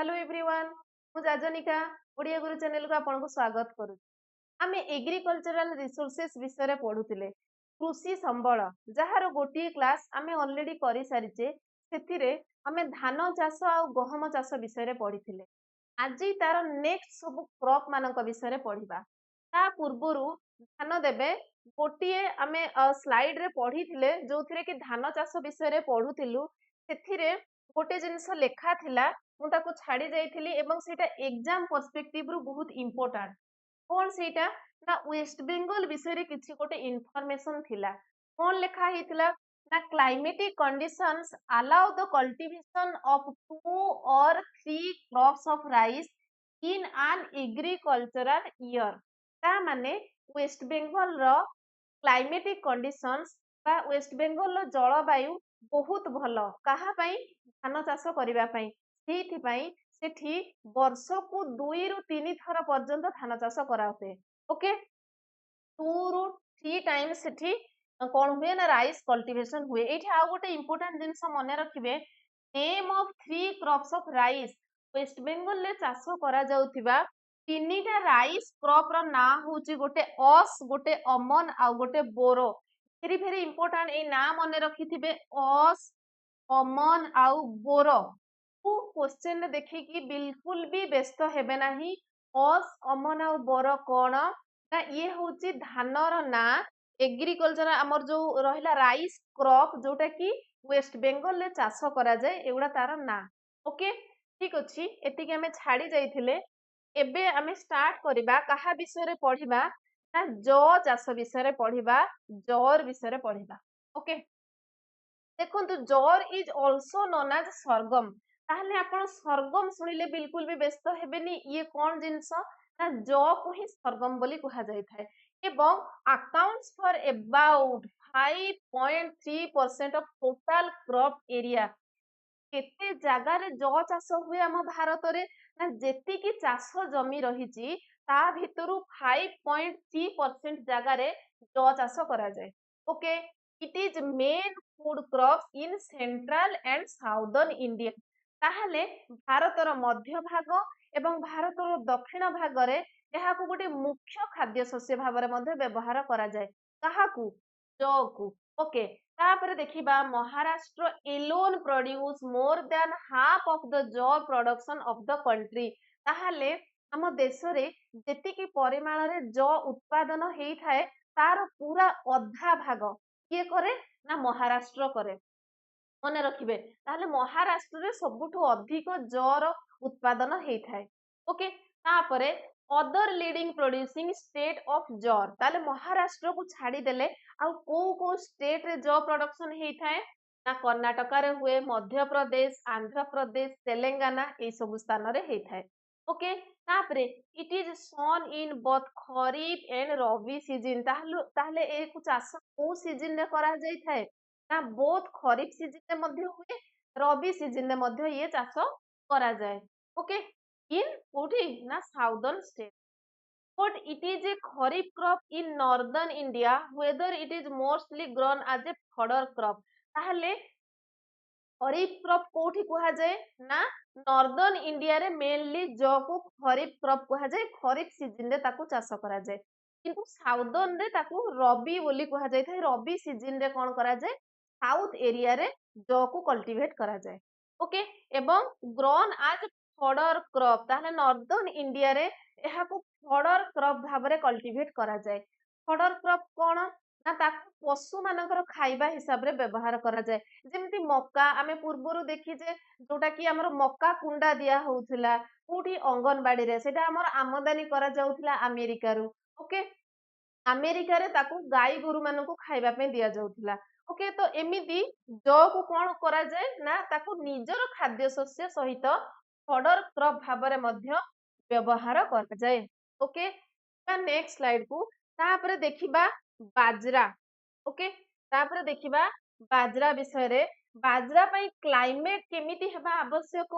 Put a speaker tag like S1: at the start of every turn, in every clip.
S1: Hello everyone मु जाजनिका ओडिया गुरु channel को आपन को स्वागत करू। आमे एग्रीकल्चरल रिसोर्सेस विषय रे पढुतिले कृषि संबल जहार गोटी क्लास आमे ऑलरेडी करि सारिचे सेतिरे आमे धान चाष आ गहम चाष विषय रे पढितिले। आज तार नेक्स्ट सब क्रॉप मानक विषय रे पढिबा। ता पूर्वरु ध्यान देबे गोटिए आमे स्लाइड रे पढितिले जोथिरे कि धान चाष विषय रे पढुतिलु सेथिरे गोटे जिंस लेखा थिला मु ताको छाड़ी जाइथिली एवं सेटा एग्जाम पर्सपेक्टिव रु बहुत इंपोर्टेंट कौन सेटा ना वेस्ट बेंगल विषय रे किछि गोटे इन्फॉर्मेशन थिला कौन लेखा हितला ना climatic conditions allow the cultivation of 2 or 3 crops of rice in an agricultural year ता माने वेस्ट बेंगल रो क्लाइमेटिक कंडीशंस बा वेस्ट बेंगल रो जलवायु बहुत भलो कहा पई धान चाष करिबा पई ସେଇଥିପାଇଁ ସେଠି ବର୍ଷକୁ 2 ରୁ 3 ଥର ପର୍ଯ୍ୟନ୍ତ ଧାନ ଚାଷ କରାହୁଏ। ଓକେ 2 ରୁ 3 ଟାଇମ ସେଠି କଣ ହୁଏ ନା ରାଇସ୍ କଲ୍ଟିଭେସନ ହୁଏ। ଏଇଠି ଆଉ ଗୋଟେ ଇମ୍ପୋର୍ଟାଣ୍ଟ ଜିନିଷ ମନେ ରଖିବେ name of 3 crops of rice West Bengal ରେ ଚାଷ କରାଯାଉଥିବା ତିନିଟା ରାଇସ୍ କ୍ରପ ର ନାଁ ହଉଛି ଗୋଟେ ଅସ୍ ଗୋଟେ ଅମନ ଆଉ ଗୋଟେ ବୋରୋ। ଭେରି ଭେରି ଇମ୍ପୋର୍ଟାଣ୍ଟ ଏଇ ନାଁ ମନେ ରଖିଥିବେ ଅସ୍ ଅମନ ଆଉ ବୋରୋ। क्वेश्चन देखिकी बिल्कुल भी व्यस्त हेबे नाही अस अमन आ बर कोन ना ये होची धानर ना एग्रीकल्चर हमर जो रहिला राइस क्रॉप जोटा कि वेस्ट बेंगल ले चाष करा जाय एउडा तार ना। ओके ठीक अछि एति के हमें छाड़ी जाइथिले एबे हमें स्टार्ट करिबा कहा विषय रे पढिबा ना जौ चाष विषय रे पढिबा जौर विषय रे पढिबा। ओके देखंतु जौर इज आल्सो नोन एज सरगम ताहले आपण सरगम सुनिले बिल्कुल भी व्यस्त हेबेनी ये कौन जिंस ना जौ को ही सरगम बोली कहा जाय थाए एवं accounts for about 5.3% of total crop area केते जागा रे जौ चाष हुए हम भारत रे ना जेति की चाष जमी रहिची ता भितरु 5.3% जागा रे जौ चाष करा जाय। Okay it is main food crop in central and southern India ताहले भारतर मध्य भाग एवं भारतर दक्षिण भाग रे एहाकु गोटे मुख्य खाद्य शस्य भाबरे मध्ये व्यवहार करा जाय काहाकु जौ को। ओके तापर देखिबा Maharashtra alone produce more than half of the जौ प्रोडक्शन ऑफ द कंट्री ताहले हम देश रे जेतिकी परिमाण रे जौ उत्पादन हेई थाए तार पूरा अधा भाग किए करे ना महाराष्ट्र करे मन रखिबे ताहले महाराष्ट्र रे सबुठु अधिक जौर उत्पादन हेई थाए। ओके तापरे other leading producing state of जौर ताहले महाराष्ट्र को छाड़ी देले आउ को स्टेट रे जौ प्रोडक्शन हेई थाए ना कर्नाटक रे हुए मध्य प्रदेश आंध्र प्रदेश तेलंगाना ए सब स्थान रे हेई थाए। ओके तापरे it is sown in both kharif and rabi season ताहले ए को चाष को सीजन रे करा जाय थाए ना बोथ खरीफ सीजन रे मध्ये हुए रबी सीजन रे मध्ये ये चाष करा जाय। ओके इन कोठी ना southern state but it is a kharif crop in northern India whether it is mostly grown as a fodder crop ताहले खरीफ क्रॉप कोठी कुहा जाए ना नॉर्दर्न इंडिया रे मेनली जौ को खरीफ क्रॉप कुहा जाए खरीफ सीजन रे ताकू चाष करा जाए किंतु साउदर्न रे ताकू रबी बोली कुहा जाय थाए रबी सीजन रे कोन करा जाए साउथ एरिया रे जौ को कल्टीवेट करा जाए। ओके एवं ग्रोन एज फॉडर क्रॉप ताहले नॉर्दर्न इंडिया रे एहा को फॉडर क्रॉप भाबरे कल्टीवेट करा जाए। फॉडर क्रॉप कोन ना ताकू पशु मानकर खाइबा हिसाब रे व्यवहार करा जाए जेमति मक्का आमे पूर्वरु देखि जे जोटा कि हमर मक्का कुंडा दिया होउथिला कोठी अंगनबाड़ी रे सेटा हमर आमदानी करा जाउथिला अमेरिका रु। ओके अमेरिका रे ताकू गाय गोरु मानकू खाइबा पे दिया जाउथिला। ओके तो एमिति जौ को कोन करा जाए ना ताकू निजर खाद्य शस्य सहित फॉडर क्रॉप भाबरे मध्य व्यवहार करा जाए। ओके नेक्स्ट स्लाइड को तापरे देखिबा बाजरा। ओके तापरे देखिबा बाजरा विषय रे बाजरा पई क्लाइमेट केमिति हेबा आवश्यक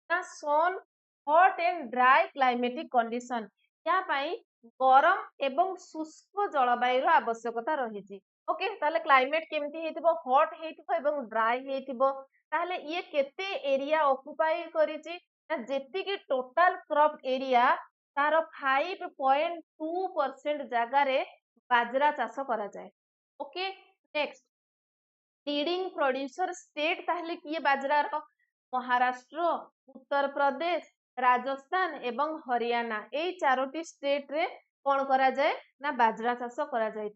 S1: ना सन hot and dry climatic condition या पई गरम एवं शुष्क जलवायु आवश्यकता रही। ओके ताले क्लाइमेट केमिति हेतिबो हॉट हेतिबो एवं ड्राई हेतिबो ताले ये केते एरिया ऑक्युपाई करिछि ना जेतिकी टोटाल क्रॉप एरिया तार 5.2% जगार बाजरा चाष करा जाए। Okay next leading producer state ताहले किए बाजरार महाराष्ट्र उत्तर प्रदेश राजस्थान एवं हरियाणा ए चारोटी स्टेट रे कौन करा जाए ना बाजरा चाष करा जाए।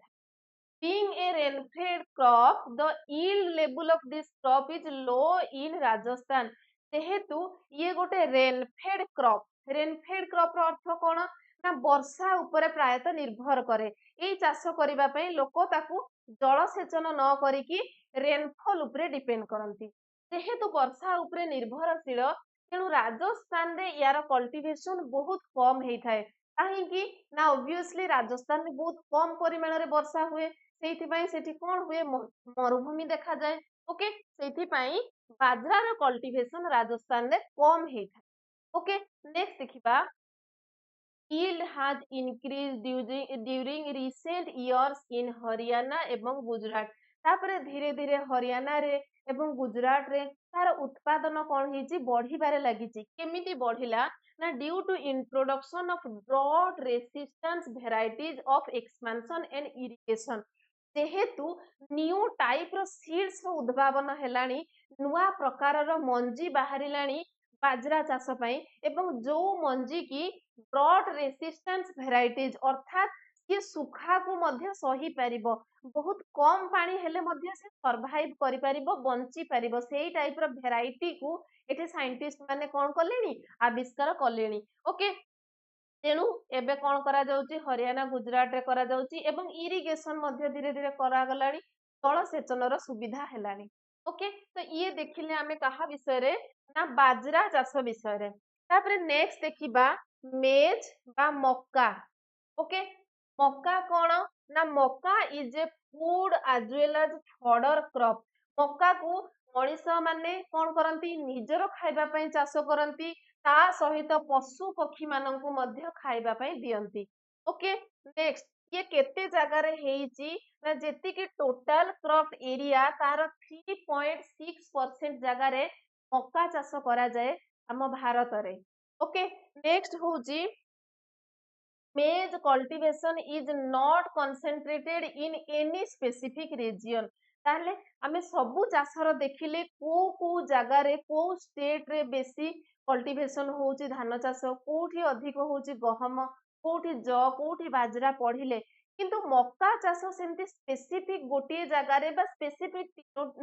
S1: Being a rain-fed crop, the yield level of this crop is low in Rajasthan. जेहेतु ये गोटे रेनफेड क्रॉप, रेनफेड क्रॉप रो अर्थ कोन ना वर्षा उपरे प्रायतः निर्भर करे। एई चाष करिबा पई लोक ताकू जलसेचन न करिकी रेनफॉल उपरे डिपेंड करंती। जेहेतु वर्षा उपरे निर्भरशील तेणु राजस्थान रे यार कल्टिवेशन बहुत कम हेई थाए। काहेकि ना ऑब्वियसली राजस्थान में बहुत कम परिमाण रे वर्षा हुए ସେଇଥିପାଇଁ ସେଠି କଣ ହୁଏ ମରୁଭୂମି ଦେଖାଯାଏ। ଓକେ ସେଇଥିପାଇଁ ବାଜରାର କଲ୍ଟିଭେସନ ରାଜସ୍ଥାନରେ କମ ହେଇଥାଏ। ଓକେ ନେକ୍ସଟ ଦେଖିବା yield has increased during recent years in Haryana एवं गुजरात। तापरे धीरे धीरे हरियाणा रे एवं गुजरात रे तार उत्पादन कौन ହେଇଛି बढ़िबारे लागिଛି। केमिति बढ़िला ना due to introduction of drought resistance varieties of expansion and irrigation. जेहेतु न्यू टाइप रो सीड्स रो उद्भावन हेलानी नुआ प्रकार रो मंजी बाहरिलानी बाजरा चाष पई एवं जो मंजी की ड्रॉट रेसिस्टेंस वेराइटीज अर्थात ये सुखा को मध्य सही पारिबो बहुत कम पानी हेले मध्य से सर्वाइव करि पारिबो बंची पारिबो सेही टाइप रो वेराइटी को एठे साइंटिस्ट माने कोन कलेनी आविष्कार कलेनी। ओके तेणु एबे कौन करा जाउची हरियाणा गुजरात रे करा जाउची एवं इरिगेशन मध्य धीरे धीरे करा गलानी जलसेचन रो सुविधा हेलानी। ओके तो ये देखिले आमे कहा विषय रे ना बाजरा चाष विषय रे। तापरे नेक्स्ट देखिबा मेज बा मक्का। ओके मक्का कौन ना मक्का is a food as well as fodder crop. मक्का को मनीष माने कौन करंती निजर खाइबा पई चाष करंती ता सहित पशु पक्षी माननकु मध्य खाइबा पई दियंती। ओके नेक्स्ट ये केते जगह रे हेइची ना जेति कि टोटल क्रॉप एरिया तार 3.6% जगह रे मक्का चाष करा जाए हम भारत रे। ओके नेक्स्ट होची maize cultivation is not concentrated in any specific region। ताहले आमे सबु चाषर देखिले को जगह रे को स्टेट रे बेसी कल्टिवेशन होची धान चाष कोठी अधिक होची गहम कोठी ज कोठी बाजरा पढ़िले किंतु मक्का चाष सेमती स्पेसिफिक गोटे जगह रे बा स्पेसिफिक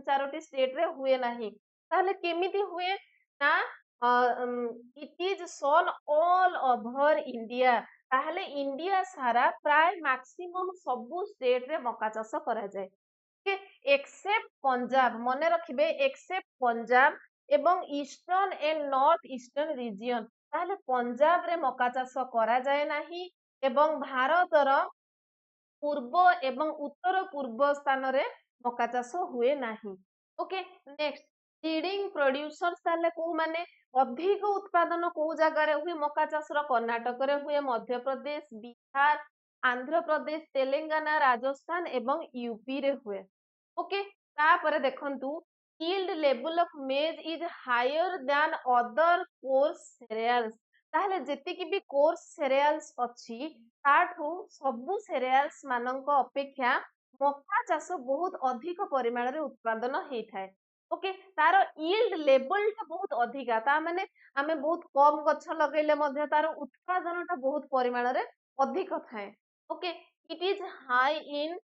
S1: चारोटी स्टेट रे हुए नाही। ताहले केमिति हुए ना it is sown all over India. ताहले इंडिया सारा प्राय मैक्सिमम सबु स्टेट रे मक्का चाष करा जाए एक्सेप्ट पंजाब मन रखिबे एक्सेप्ट पंजाब एवं eastern and north eastern region. ताहले पंजाब रे मक्का चाष करा जाए नाही एवं भारतर पूर्व एवं उत्तर पूर्व स्थान रे मक्का चाष हुए नाही। ओके नेक्स्ट लीडिंग प्रोड्यूसर्स ताले को माने अधिक उत्पादन को जगह रे हुए मक्का चाष रो कर्नाटक रे हुए मध्य प्रदेश बिहार आंध्र प्रदेश तेलंगाना राजस्थान एवं यूपी रे हुए। ओके तापरे देखंतु yield level of maize is higher than other coarse cereals। ताहले जेति कि भी कोर्स सेरियल्स अछि ताठू सबु सेरियल्स मानक अपेक्षा मक्का चाष बहुत अधिक परिमाण रे उत्पादन हेइ थाए। ओके तार yield लेवल टा बहुत अधिका ता माने आमे बहुत कम गछ लगैले मध्य तार उत्पादन टा बहुत परिमाण रे अधिक थाए। Okay it is high in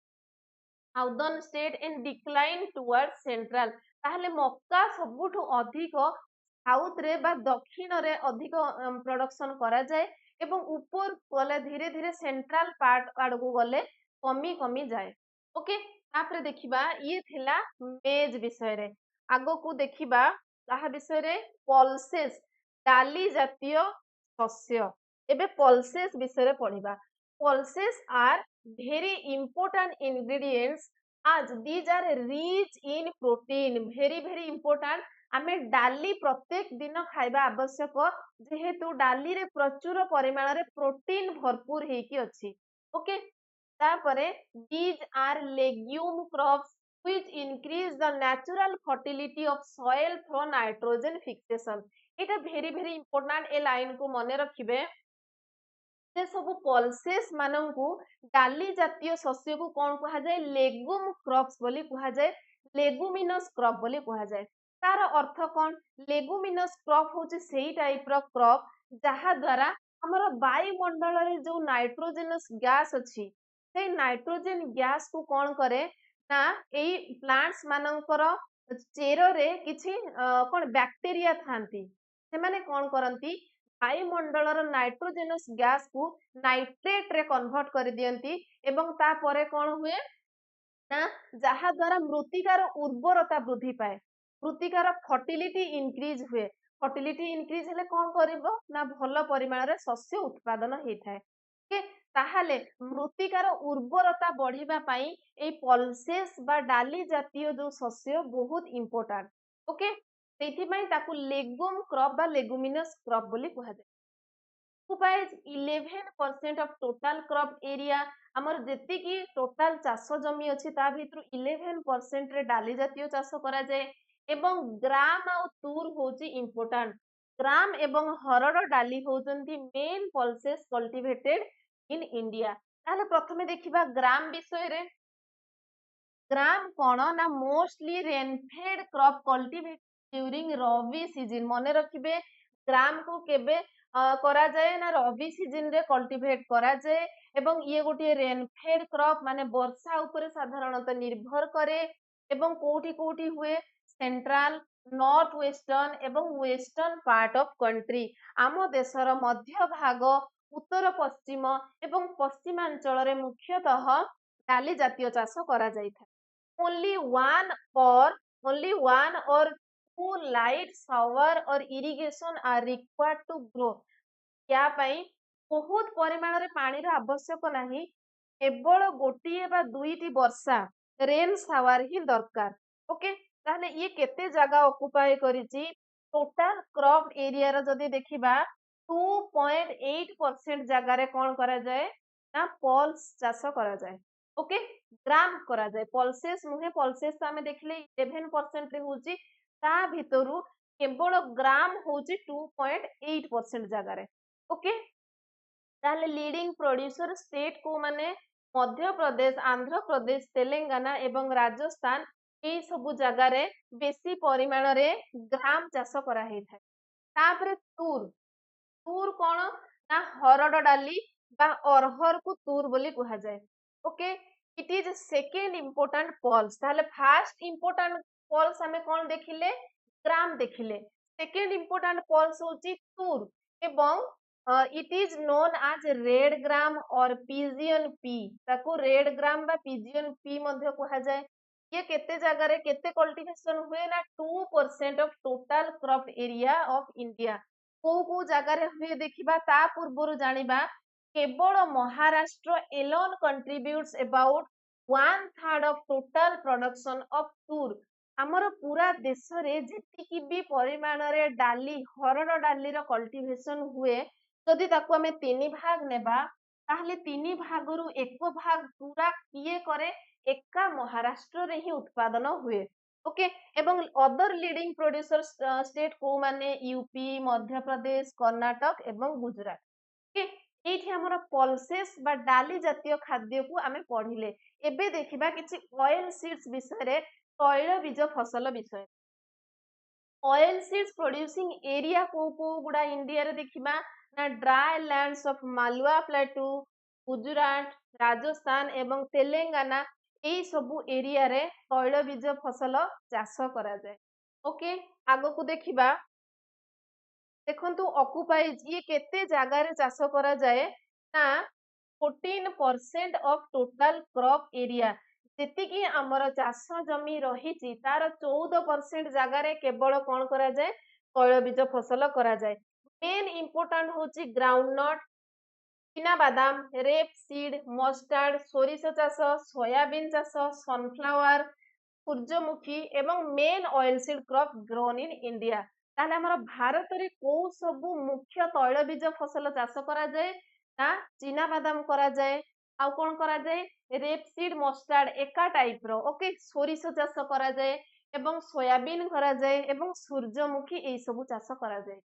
S1: southern state and decline toward central. ताहले मक्का सबुठु अधिक साउथ रे बा दक्षिण रे अधिक प्रोडक्शन करा जाए एवं ऊपर गले धीरे धीरे सेंट्रल पार्ट आडको गले कमी कमी जाए। ओके तापरे देखिबा ये थिला मेज विषय रे आगो को देखिबा ताहा विषय रे पल्सेस डाली जातीय शस्य। एबे पल्सेस विषय रे पढिबा pulses are very important ingredients as these are rich in protein very important। आमे डाली प्रत्येक दिन खाइबा आवश्यक जेहेतु डाली रे प्रचुर परिमाण रे प्रोटीन भरपूर हेकी अछि। ओके तापरे these are legume crops which increase the natural fertility of soil through nitrogen fixation। এটা very important ए लाइन को मने रखिबे से सब पल्सेस मानंकु डाली जातीय शस्य को कौन कहा जाए लेगुम क्रॉप्स बोली कहा जाए लेगुमिनस क्रॉप बोली कहा जाए तार अर्थ कौन लेगुमिनस क्रॉप होची सेही टाइप रो क्रॉप जहा द्वारा हमर वायुमंडल रे जो नाइट्रोजनस गैस अछि से नाइट्रोजन गैस को कौन करे ना एई प्लांट्स मानंकर चेर रे किछि कौन बैक्टीरिया थांती से माने कौन करंती वायुमंडलर नाइट्रोजेनस गैस को नाइट्रेट रे कन्वर्ट कर दियंती एवं तापरे कौन हुए ना जहा द्वारा मृत्तिकार उर्वरता वृद्धि पाए मृत्तिकार फर्टिलिटी इंक्रीज हुए फर्टिलिटी इंक्रीज हेले कौन करिवो ना भल परिमाण रे शस्य उत्पादन हेइथाय के ताहाले मृत्तिकार उर्वरता बढ़िबा पई ए पल्सेस बा डाली जातीय जो शस्य बहुत इंपोर्टेंट ओके ସେଇଥିପାଇଁ ତାକୁ ଲେଗୁମ୍ କ୍ରପ ବା ଲେଗୁମିନସ୍ କ୍ରପ ବୋଲି କୁହାଯାଏ occupies 11% of total crop area ଆମର ଯେତିକି ଟୋଟାଲ ଚାଷ ଜମି ଅଛି ତା ଭିତରୁ 11% ରେ ଡାଲି ଜାତୀୟ ଚାଷ କରାଯାଏ ଏବଂ ଗ୍ରାମ ଆଉ ତୁର ହଉଛି ଇମ୍ପୋର୍ଟାଣ୍ଟ ଗ୍ରାମ ଏବଂ ହରଡ଼ ଡାଲି ହଉଛନ୍ତି main pulses cultivated in India ତାହେଲେ ପ୍ରଥମେ ଦେଖିବା ଗ୍ରାମ ବିଷୟରେ ग्राम कौन ना mostly rainfed crop cultivate during rabi season मन रखिबे ग्राम को केबे करा जाए ना रबी सीजन रे कल्टीवेट करा जाए एवं ये गोटे रेनफेड क्रॉप माने वर्षा ऊपर साधारणतः निर्भर करे एवं कोठी कोठी हुए सेंट्रल नॉर्थ वेस्टर्न एवं वेस्टर्न पार्ट ऑफ कंट्री आम देशर मध्य भाग उत्तर पश्चिम एवं पश्चिमांचल रे मुख्यतः डाली जातीय चाष करा जायथा only one or two light shower or irrigation are required to grow या पाई बहुत परिमाण रे पानी रा आवश्यक नाही केवल गोटिए बा दुईटी वर्षा रेन शावर ही दरकार ओके ताहले ये केते जगह ऑक्युपाई करिछि टोटल क्रॉप एरिया रा जदी देखिबा 2.8% जगह रे कोन करा जाए ना पल्स चाष करा जाए ओके ग्राम करा जाए पल्सेस नुहे पल्सेस तो आमे देखले 11% रे होची ता भितरु केवल ग्राम होची 2.8% जगह रे ओके ताले लीडिंग प्रोड्यूसर स्टेट को माने मध्य प्रदेश आंध्र प्रदेश तेलंगाना एवं राजस्थान ए सब जगह रे बेसी परिमाण रे ग्राम चाष करा हेथाय तापरे तूर तूर कोन ना हरड डाली बा अरहर को तूर बोली कहा जाए okay it is second important pulse ताहले फर्स्ट इंपोर्टेंट पल्स हमें कौन देखिले ग्राम देखिले सेकेंड इंपोर्टेंट पल्स होची तूर एवं it is known as red gram और पिजियन पी ताको रेड ग्राम बा पिजियन पी मध्ये कहा जाए ये केते जगह रे केते कल्टीवेशन हुए ना 2% of total crop area of India को जगह रे हुए देखिबा ता पूर्वरु जानिबा केवल Maharashtra alone contributes about 1/3 of total production of tur हमर पूरा देश रे जेतिकी भी परिमाण रे डाली हरड़ डाली रो कल्टीवेशन हुए जदि ताको हमें तीन भाग नेबा ताहले तीन भागरु एक भाग पूरा किए करे एका महाराष्ट्र रे ही उत्पादन हुए ओके एवं अदर लीडिंग प्रोड्यूसर स्टेट को माने यूपी मध्य प्रदेश कर्नाटक एवं गुजरात ओके एठी हमर पल्सेस बा डाली जातीय खाद्य को आमे पढिले एबे देखिबा किछि ऑयल सीड्स विषय रे तैल बीज फसल विषय ऑयल सीड्स प्रोड्यूसिंग एरिया को गुडा इंडिया रे देखिबा ना dry lands of Malwa प्लेटू Gujarat Rajasthan एवं तेलंगाना एई सबु एरिया रे तैल बीज फसल चाष करा जाय ओके आगो को देखिबा देखंतु ऑक्युपाइज ये केते जगह रे चाष करा जाए ना 14% ऑफ टोटल क्रॉप एरिया जेति कि हमर चाष जमी रही तार 14% जगह रे केवल कोन करा जाए तैलबीज फसल करा जाए मेन इंपोर्टेंट होची ग्राउंडनट चीना बादाम रेप सीड मस्टर्ड सोरिष चाष सोयाबीन चाष सनफ्लावर सूर्यमुखी एवं men oil seed crop grown in India ताले हमर भारत रे को सब मुख्य तैलबीज फसल चाष करा जाए ना चीना बादाम करा जाए ଆଉ କଣ କରାଯାଏ ରେପସିଡ ମଷ୍ଟାର୍ଡ ଏକା ଟାଇପ ର ଓକେ ସୋରିଷ ଚାଷ କରାଯାଏ ଏବଂ ସୋୟାବିନ୍ କରାଯାଏ ଏବଂ ସୂର୍ଯ୍ୟମୁଖୀ ଏଇ ସବୁ ଚାଷ କରାଯାଏ।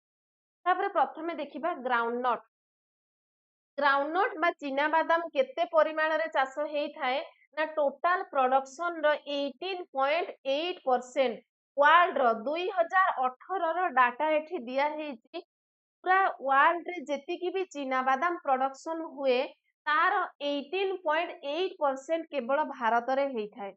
S1: ତାପରେ ପ୍ରଥମେ ଦେଖିବା ଗ୍ରାଉଣ୍ଡନଟ୍। ଗ୍ରାଉଣ୍ଡନଟ୍ ବା ଚିନା ବାଦାମ କେତେ ପରିମାଣରେ ଚାଷ ହେଇଥାଏ ନା ଟୋଟାଲ ପ୍ରଡକ୍ସନ ର 18.8% ୱାର୍ଲଡ ର 2018 ର ଡାଟା ଏଠି ଦିଆ ହେଇଛି। ପୁରା ୱାର୍ଲଡ ରେ ଯେତିକି ବି ଚିନା ବାଦାମ ପ୍ରଡକ୍ସନ ହୁଏ ତାର 18.8% କେବଳ ଭାରତରେ ହେଇଥାଏ।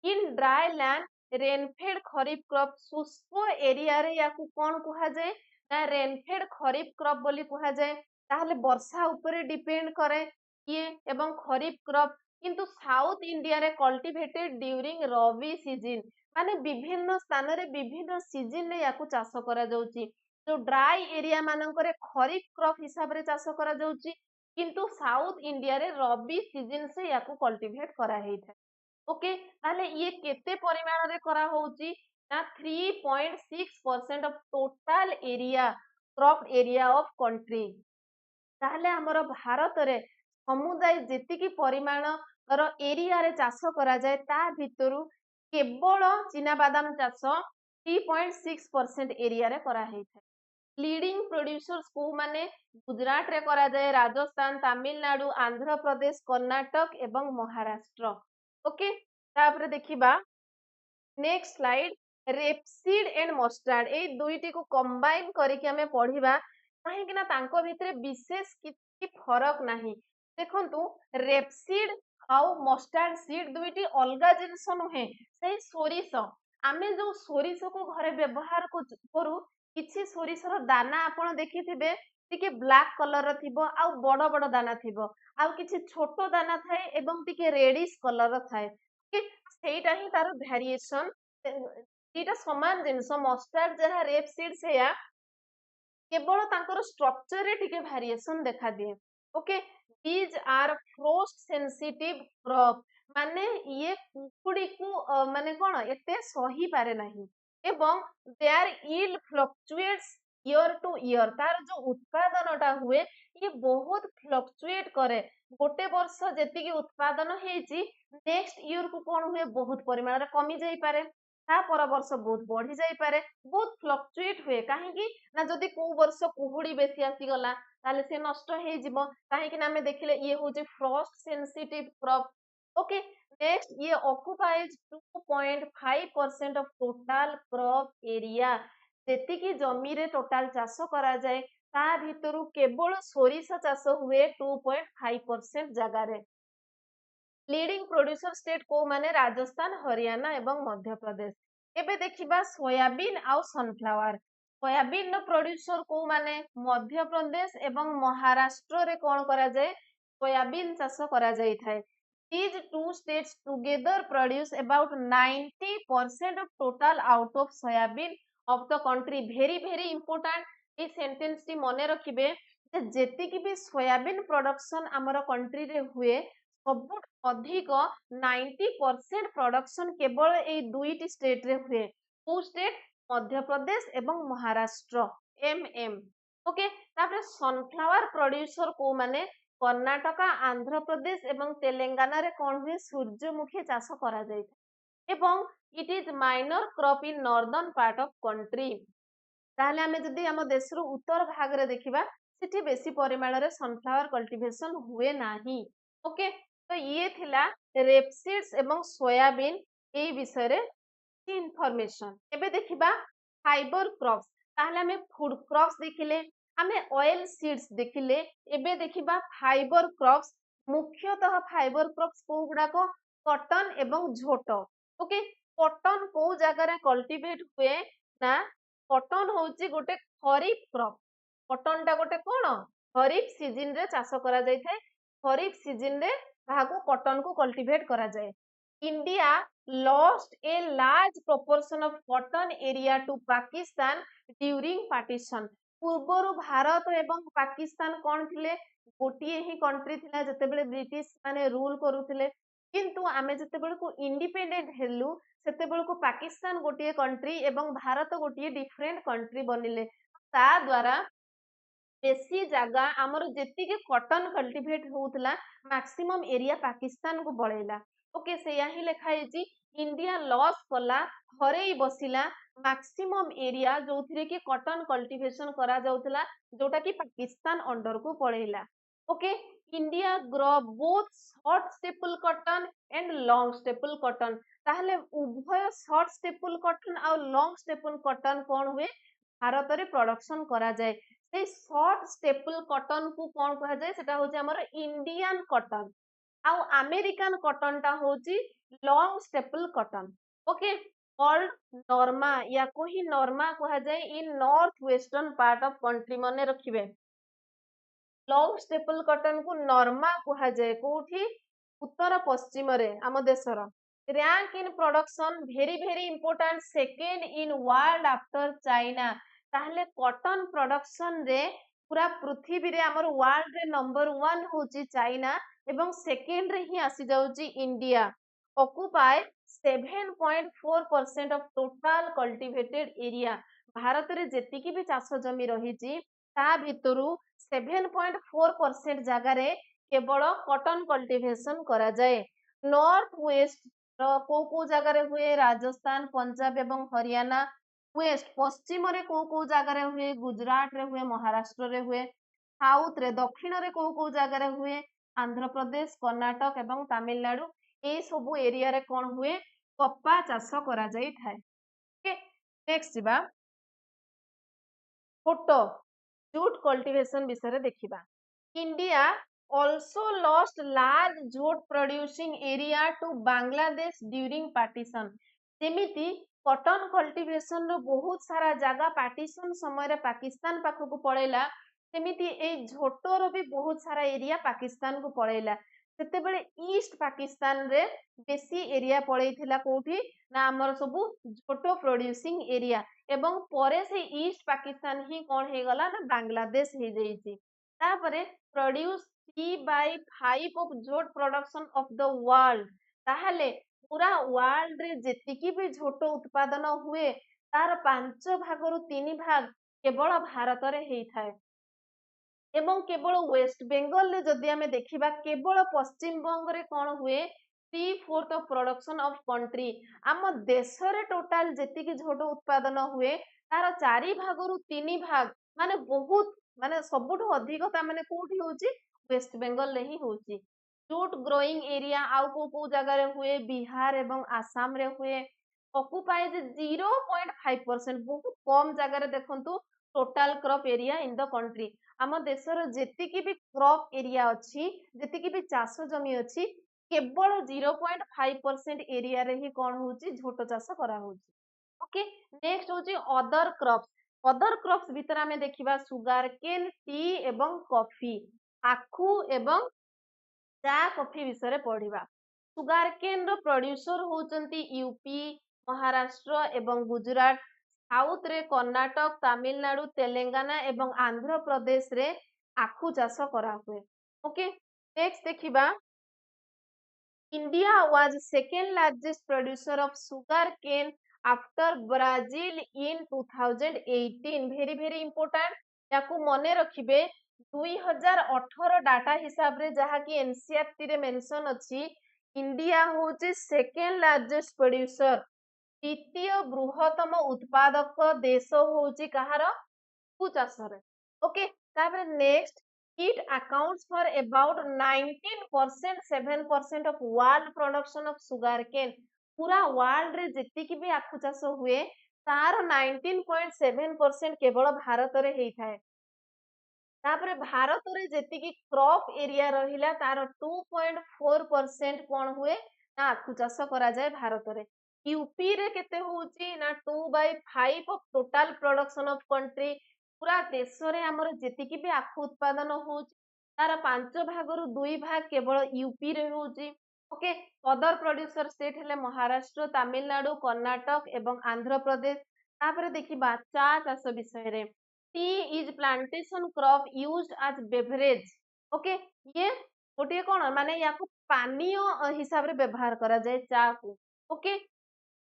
S1: in dry land rainfed kharif crop शुष्क एरिया रे याकू कौन कुहाଯାଏ ना रेनफेड खरीफ क्रॉप बोली कुहाଯାଏ। ताहले वर्षा उपरे डिपेंड करे ये एवं खरीफ क्रॉप किंतु साउथ इंडिया रे कल्टिवेटेड ड्यूरिंग रबी सीजन माने विभिन्न स्थान रे विभिन्न सीजन रे याकू चाष करा जाउची। जो ड्राई एरिया मानकरे खरीफ क्रॉप हिसाब रे चाष करा जाउची किंतु साउथ इंडिया रे रबी सीजन से याकू कल्टिवेट करा हेइଥାଏ। ओके ताहले ये केते परिमाण रे करा होउची ना 3.6% of total area crop area of country. ताहले हमर भारत रे समुदाय जेतिकी परिमाण रो एरिया रे चाष करा जाय ता भितरु केवल चिना बादाम चाष 3.6% एरिया रे करा हेइଥାଏ। लीडिंग प्रोड्यूसर्स को माने गुजरात रे करा जाए राजस्थान तमिलनाडु आंध्र प्रदेश कर्नाटक एवं महाराष्ट्र। ओके तापर देखिबा next slide rapeseed and mustard ए दुईटी को कंबाइन करके हमें पढ़िबा काहे कि ना तांको भितरे विशेष किछि फरक नाही। देखंतु रेपसीड आउ मस्टार्ड सीड दुईटी अलगा जिंस नुहे सेही सोरिष आमे जो सोरिष को घरे व्यवहार करू किछि सोरिषर दाना आपण देखिथिबे टिके ब्लैक कलर थिबो आउ बड़ बड़ दाना थिबो आउ किछि छोटो दाना थाए एवं टिके रेडिश कलर थाए ସେଇଟା ହିଁ ତାର ଭ୍ୟାରିଏସନ ଦିଟା ସମାନ ଜିନିଷ ମଷ୍ଟାର୍ଡ ଯାହା ରେପ ସିଡ୍ ସେୟା କେବଳ ତାଙ୍କର ଷ୍ଟ୍ରକ୍ଚର ରେ ଟିକେ ଭ୍ୟାରିଏସନ ଦେଖାଦିଏ। ଓକେ ଦିଜ ଆର୍ ଫ୍ରୋଷ୍ଟ ସେନ୍ସିଟିଭ କ୍ରପ ମାନେ ଇଏ କୁକୁଡିକୁ ମାନେ କଣ ଏତେ ସହି ପାରେ ନାହିଁ ଏବଂ there yield ଫ୍ଲକ୍ଚୁଏଟ୍स year two year ତାର ଯୋଉ ଉତ୍ପାଦନଟା ହୁଏ ଇଏ ବହୁତ ଫ୍ଲକ୍ଚୁଏଟ करे गोटे वर्ष जेतिकी उत्पादन ହେଇଛି नेक्स्ट इयर को कौन हुए बहुत परिमाण रे कमी जाई पारे ता पर वर्ष बहुत बढ़ी जाई पारे बहुत फ्लक्चुएट हुए काहेकि ना जदि को वर्ष कुहुड़ी बेसी आसी गला ताले से नष्ट हे जिवो काहेकि ना हमें देखिले ये होजे frost sensitive crop. Okay next ये occupies 2.5% of total crop area जेतिकी जमी रे टोटल चाष करा जाए ता भितरु केवल सोरिष चाष हुए 2.5% जगह रे। लीडिंग प्रोड्यूसर स्टेट को माने राजस्थान हरियाणा एवं मध्य प्रदेश। एबे देखिबा सोयाबीन आउ सनफ्लावर सोयाबीन नो प्रोड्यूसर को माने मध्य प्रदेश एवं महाराष्ट्र रे कोन करा जाए सोयाबीन चाष करा जाई थाए। These two states together produce about 90% of total out of soybean of the country. Very important a sentence T मने रखिबे जे जेतिकी भी सोयाबीन प्रोडक्शन हमर कंट्री रे हुए सब अधिक 90% प्रोडक्शन केवल ए दुईटी स्टेट रे हुए को स्टेट मध्य प्रदेश एवं महाराष्ट्र एमएम। ओके तापर सनफ्लावर प्रोड्यूसर को माने कर्नाटक आंध्र प्रदेश एवं तेलंगाना रे कोन हुए सूर्यमुखी चाष करा जाय एवं it is minor crop in northern part of country. ताहले हमें जदि हम देश रो उत्तर भाग रे देखिबा सेठी बेसी परिमाण रे सनफ्लावर कल्टीवेशन हुए नाही। ओके तो ये थिला रेपसीड्स एवं सोयाबीन ए विषय रे इन्फॉर्मेशन। एबे देखिबा फाइबर क्रॉप्स ताहले हमें फूड क्रॉप्स देखिले हमें ऑयल सीड्स देखिले एबे देखिबा फाइबर क्रॉप्स मुख्यतः फाइबर क्रॉप्स को गुडा को कॉटन एवं झोट। ओके कॉटन को जगह रे कल्टीवेट हुए ना कॉटन होची गोटे खरीफ क्रॉप कॉटन टा गोटे कोन खरीफ सीजन रे चाष करा जाय थाए खरीफ सीजन रे भागो कॉटन को कल्टीवेट करा जाय। India lost a large proportion of cotton area to Pakistan during partition. पूर्वरु भारत एवं पाकिस्तान कोन थिले गोटिए ही कंट्री थिला जतेबेले ब्रिटिश माने रूल करूथिले किंतु आमे जतेबेले को इंडिपेंडेंट हेलु सेतेबेले को पाकिस्तान गोटिए कंट्री एवं भारत गोटिए डिफरेंट कंट्री बनिले ता द्वारा बेसी जगह आमर जेतिक कटन कल्टिवेट होउतला मैक्सिमम एरिया पाकिस्तान को पड़ेला। ओके से ही लिखाई इंडिया लॉस कला हरई बसिला मैक्सिमम एरिया जो थी कि कटन कल्टिवेशन करा जाउतला जोटा कि पाकिस्तान अंडर को पड़ेला। Okay India grow both short staple cotton and long staple cotton ताहले उभय शॉर्ट स्टेपल कटन और लॉन्ग स्टेपल कटन कौन हुए भारत में प्रोडक्शन करा जाए से शॉर्ट स्टेपल कटन को कौन कहा जाए सेटा होचे हमर इंडियन कटन आउ अमेरिकन कटन टा होची long staple cotton. Okay called Narma या को ही नॉर्मा कहा जाए in north western part of country मने रखिबे। लॉन्ग स्टेपल कटन को नॉर्मा कहा जाए कोठी उत्तर पश्चिम रे आम देशर rank in production very very important second in world after China ताहले कॉटन प्रोडक्शन रे पूरा पृथ्वी रे हमर वर्ल्ड रे नंबर 1 होची चाइना एवं सेकेंड रे ही आसी जाउची India occupy 7.4% of total cultivated area. Bharat रे जेतिकी भी चाष जमी रही ता भितरु 7.4% जगार केवल कॉटन कल्टिवेशन करा जाए। नॉर्थ वेस्ट को जगार हुए राजस्थान पंजाब एवं हरियाणा वेस्ट पश्चिम रे को जगार हुए गुजरात रे हुए महाराष्ट्र रे हुए साउथ रे दक्षिण रे को जगार हुए आंध्र प्रदेश कर्नाटक एवं तमिलनाडु ए सब एरिया रे कौन हुए कपा चाष करा जाई थाए। ओके नेक्स्ट जिबा फोटो जूट कल्टिवेशन विषय देखिबा। India also lost large jute producing area to Bangladesh during partition। जेमिति कॉटन कल्टिवेशन रो बहुत सारा जगह पार्टीशन समय रे पाकिस्तान पाखक पड़ेला सेमिति ए झोटोर भी बहुत सारा एरिया पाकिस्तान को पड़ेला सेते बेले ईस्ट पाकिस्तान रे बेसी एरिया पड़ेइथिला कोठी ना हमर सबु झोटो प्रोड्यूसिंग एरिया एवं परे से ईस्ट पाकिस्तान ही कौन हे गला ना बांग्लादेश हे जाईची तापरे produce 3/5 of jhot production of the world ताहले पूरा वर्ल्ड रे जेतिकी भी झोटो उत्पादन हुए तार 5 भागरु 3 भाग केवल भारत रे हेई थाए एवं केवल वेस्ट बेंगल रे जदि हमें देखिबा केवल पश्चिम बंग रे कौन हुए 3/4 ऑफ प्रोडक्शन ऑफ कंट्री आम देश रे टोटल जेतिकी झोटो उत्पादन हुए तार 4 भागरु 3 भाग माने बहुत माने सबुठु अधिक ता माने कोठी होची वेस्ट बेंगल ले ही होची। जूट ग्रोइंग एरिया आउ को जगह रे हुए बिहार एवं आसाम रे हुए ऑक्युपाइज 0.5% बहुत कम जगह रे देखंतु total crop area in the country आम देशर जेतिकी भी क्रॉप एरिया अच्छी जेतिकी भी चाष जमी अच्छी केवल 0.5% एरिया रे ही कौन होची झोटो चाष करा होची। ओके नेक्स्ट होची अदर क्रॉप्स भीतर आमे देखिबा सुगार केन टी एवं कॉफी आखु एवं चा कॉफी विषय पढ़िबा। सुगार केन रो प्रोड्यूसर होचंती यूपी महाराष्ट्र एवं गुजरात साउथ रे कर्नाटक तमिलनाडु तेलंगाना एवं आंध्र प्रदेश रे आखु चाष करा हुए। ओके नेक्स्ट देखिबा India was second largest producer of sugar cane after Brazil in 2018 very very important याकू मने रखिबे 2018 डाटा हिसाब रे जहा कि एनसीईआरटी रे मेंशन अछि इंडिया होची सेकेंड लार्जेस्ट प्रोड्यूसर द्वितीय बृहत्तम उत्पादक देश होची कहार चाषरे। ओके तापर next it accounts for about 19% 7% of world production of sugarcane पूरा वर्ल्ड रे जेतिकी भी आखु चाष हुए तार 19.7% केवल भारत रे हेई थाए तापरे भारत रे जेतिकी क्रॉप एरिया रहिला तार 2.4% कोन हुए ना आखु चाष करा जाए भारत रे। यूपी रे केते होची ना 2/5 of total production of country पूरा देश रे हमर जेतिकी भी आखु उत्पादन होची तार 5 भागरु 2 भाग केवल यूपी रे होची। ओके अदर प्रोड्यूसर स्टेट हेले महाराष्ट्र तमिलनाडु कर्नाटक एवं आंध्र प्रदेश तापरे देखिबा चा चाष विषय रे tea is plantation crop used as beverage. Okay ये गोटे कोन माने याकू पानीय हिसाब रे व्यवहार करा जाए चा को। ओके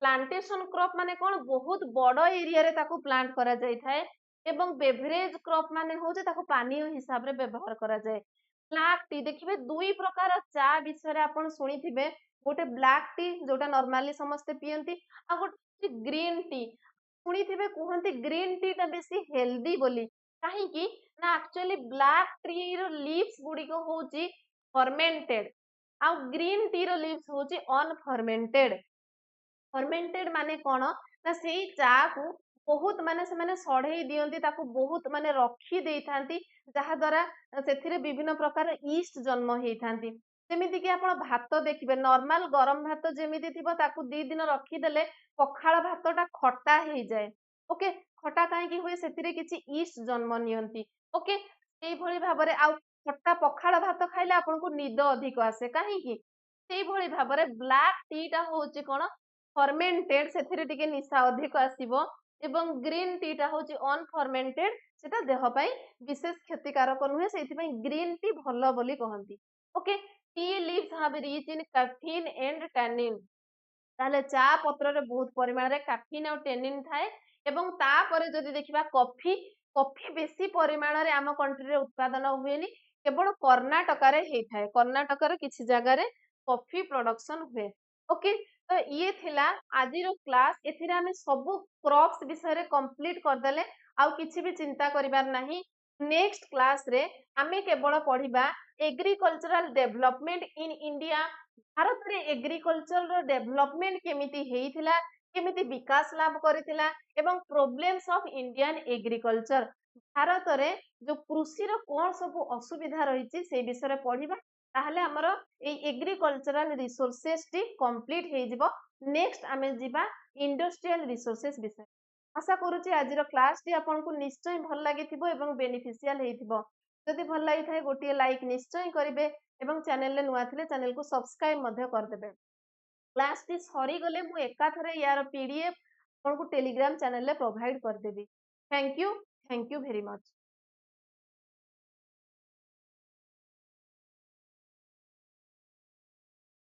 S1: प्लांटेशन क्रॉप माने कोन बहुत बड़ एरिया रे ताकू प्लांट करा जाय थाए ଏବଂ ବେଭରେଜ क्रॉप माने होचे ताको पानी हिसाब रे व्यवहार करा जाए। ब्लैक टी देखिबे दुई प्रकार चा विषय रे आपण सुनिथिबे, गोटे ब्लैक टी जोटा नॉर्मली समस्ते पियंती आ गोटे ग्रीन टी शुणिथिबे कहते ग्रीन टी टा बेसी हेल्दी बोली कहीं ना एक्चुअली ब्लैक टी रो लीव्स गुड़िक होची फर्मेंटेड आ ग्रीन टी रो लीव्स होची अनफर्मेंटेड। फर्मेंटेड माने कौन ना से चा को बहुत माने से माने सढ़ई दियंती ताकू बहुत माने रखी देइथांती जहा द्वारा सेथिरे विभिन्न प्रकार ईस्ट जन्म हेइथांती। जेमिति कि आपण भात देखिबे नॉर्मल गरम भात जेमिति थिबो ताकू 2 दिन रखी देले पखाळ भातटा खट्टा हेइ जाए। ओके खट्टा काहे कि हुए सेथिरे किछि ईस्ट जन्म नियंती। ओके सेई भଳି भाबरे आ खट्टा पखाळ भात खाइले आपनको निद अधिक आसे काहे कि सेई भଳି भाबरे ब्लैक टी टा होची कोन फर्मेंटेड सेथिरे टिके निशा अधिक आसीबो एवं ग्रीन टी टा होची अनफर्मेंटेड सेटा देह पई विशेष क्षतिकारक नुहे सेथिपई ग्रीन टी भलो बोली कहंती। Okay tea leaves have rich in caffeine and tannin ताहले चा पत्र रे बहुत परिमाण रे कैफीन और टैनिन थाए एवं तापरे जदि देखिबा कॉफी कॉफी बेसी परिमाण रे आम कंट्री रे उत्पादन हुएनी केवल कर्नाटक रे हेइ थाए कर्नाटक रे किछि जगह रे कॉफी प्रोडक्शन हुए। ओके तो ये थिला आजिरो क्लास एथिरे आमे सब क्रॉप्स विषय रे कंप्लीट कर देले आउ किछि भी चिंता करिबार नाही। नेक्स्ट क्लास रे आमे केवल पढिबा agricultural development in India Bharat रे एग्रीकल्चर रो डेवलपमेंट केमिति हेइथिला केमिति विकास लाभ करिथिला एवं problems of Indian agriculture Bharat रे जो कृषि रो कोन सब असुविधा रहिछि से विषय रे पढिबा ताहले हमरो ए एग्रीकल्चरल रिसोर्सेस टी कंप्लीट हे जिवो। नेक्स्ट आमे जिबा इंडस्ट्रियल रिसोर्सेस विषय। आशा करूची आजिरो क्लास टी आपनको निश्चय भल लागिथिबो एवं बेनिफिशियल हेइथिबो। जदि भल लागि थाए गोटिए लाइक निश्चय करिवे एवं चैनल ले नुआ थिले चैनल को सब्सक्राइब मध्य कर देबे। क्लास टी सरी गले मु एका थरे यार पीडीएफ आपनको टेलीग्राम चैनल ले प्रोवाइड कर देबी। Thank you very much.